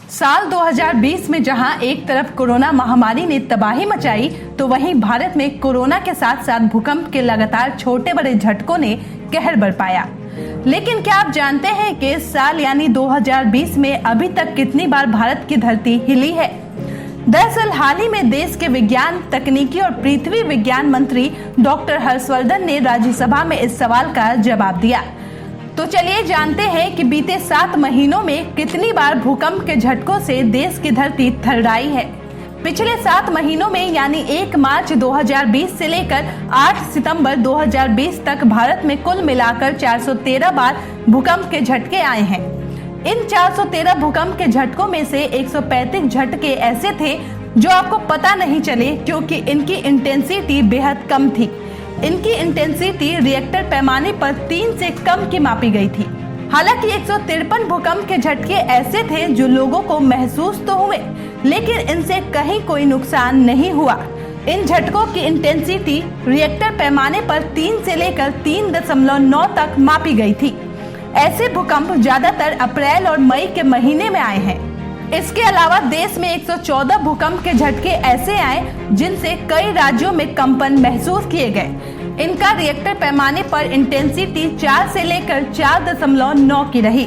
साल 2020 में जहां एक तरफ कोरोना महामारी ने तबाही मचाई, तो वहीं भारत में कोरोना के साथ साथ भूकंप के लगातार छोटे बड़े झटकों ने कहर बरपाया। लेकिन क्या आप जानते हैं कि इस साल यानी 2020 में अभी तक कितनी बार भारत की धरती हिली है? दरअसल हाल ही में देश के विज्ञान, तकनीकी और पृथ्वी विज्ञान मंत्री डॉक्टर हर्षवर्धन ने राज्यसभा में इस सवाल का जवाब दिया। तो चलिए जानते हैं कि बीते 7 महीनों में कितनी बार भूकंप के झटकों से देश की धरती थर्राई है। पिछले 7 महीनों में यानी 1 मार्च 2020 से लेकर 8 सितंबर 2020 तक भारत में कुल मिलाकर 413 बार भूकंप के झटके आए हैं। इन 413 भूकंप के झटकों में से 135 झटके ऐसे थे जो आपको पता नहीं चले, क्योंकि इनकी इंटेंसिटी बेहद कम थी। इनकी इंटेंसिटी रिएक्टर पैमाने पर 3 से कम की मापी गई थी। हालांकि 153 भूकंप के झटके ऐसे थे जो लोगों को महसूस तो हुए, लेकिन इनसे कहीं कोई नुकसान नहीं हुआ। इन झटकों की इंटेंसिटी रिएक्टर पैमाने पर 3 से लेकर 3.9 तक मापी गई थी। ऐसे भूकंप ज्यादातर अप्रैल और मई के महीने में आए हैं। इसके अलावा देश में 114 भूकंप के झटके ऐसे आए जिनसे कई राज्यों में कंपन महसूस किए गए। इनका रिएक्टर पैमाने पर इंटेंसिटी 4 से लेकर 4.9 की रही।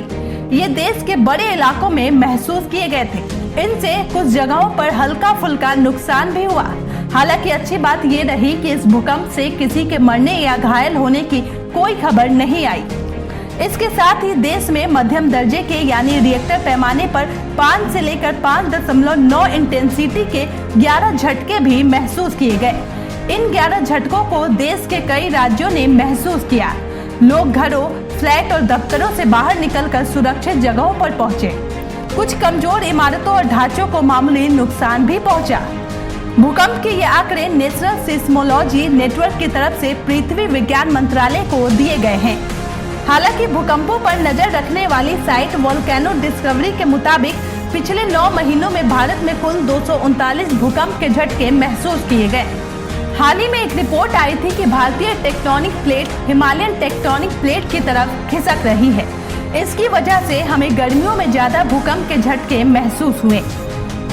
ये देश के बड़े इलाकों में महसूस किए गए थे। इनसे कुछ जगहों पर हल्का फुल्का नुकसान भी हुआ। हालांकि अच्छी बात ये रही कि इस भूकंप से किसी के मरने या घायल होने की कोई खबर नहीं आई। इसके साथ ही देश में मध्यम दर्जे के यानी रिएक्टर पैमाने पर 5 से लेकर 5.9 इंटेंसिटी के 11 झटके भी महसूस किए गए। इन 11 झटकों को देश के कई राज्यों ने महसूस किया। लोग घरों, फ्लैट और दफ्तरों से बाहर निकलकर सुरक्षित जगहों पर पहुंचे। कुछ कमजोर इमारतों और ढांचों को मामूली नुकसान भी पहुंचा। भूकंप के ये आंकड़े नेशनल सिस्मोलॉजी नेटवर्क की तरफ से पृथ्वी विज्ञान मंत्रालय को दिए गए हैं। हालांकि भूकंपों पर नजर रखने वाली साइट वोल्केनो डिस्कवरी के मुताबिक पिछले 9 महीनों में भारत में कुल 239 भूकंप के झटके महसूस किए गए। हाल ही में एक रिपोर्ट आई थी कि भारतीय tectonic plate Himalayan tectonic plate की तरफ खिसक रही है। इसकी वजह से हमें गर्मियों में ज्यादा भूकंप के झटके महसूस हुए।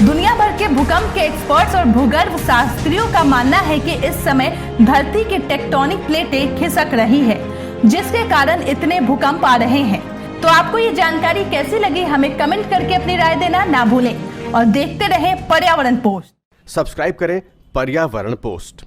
दुनिया भर के भूकंप के एक्सपर्ट्स और भूगर्भ शास्त्रियों का मानना है कि इस समय धरती की टेक्टोनिक प्लेटें खिसक रही है, जिसके कारण इतने भूकंप आ रहे हैं। तो आपको ये जानकारी कैसी लगी, हमें कमेंट करके अपनी राय देना ना भूलें और देखते रहें पर्यावरण पोस्ट। सब्सक्राइब करें पर्यावरण पोस्ट।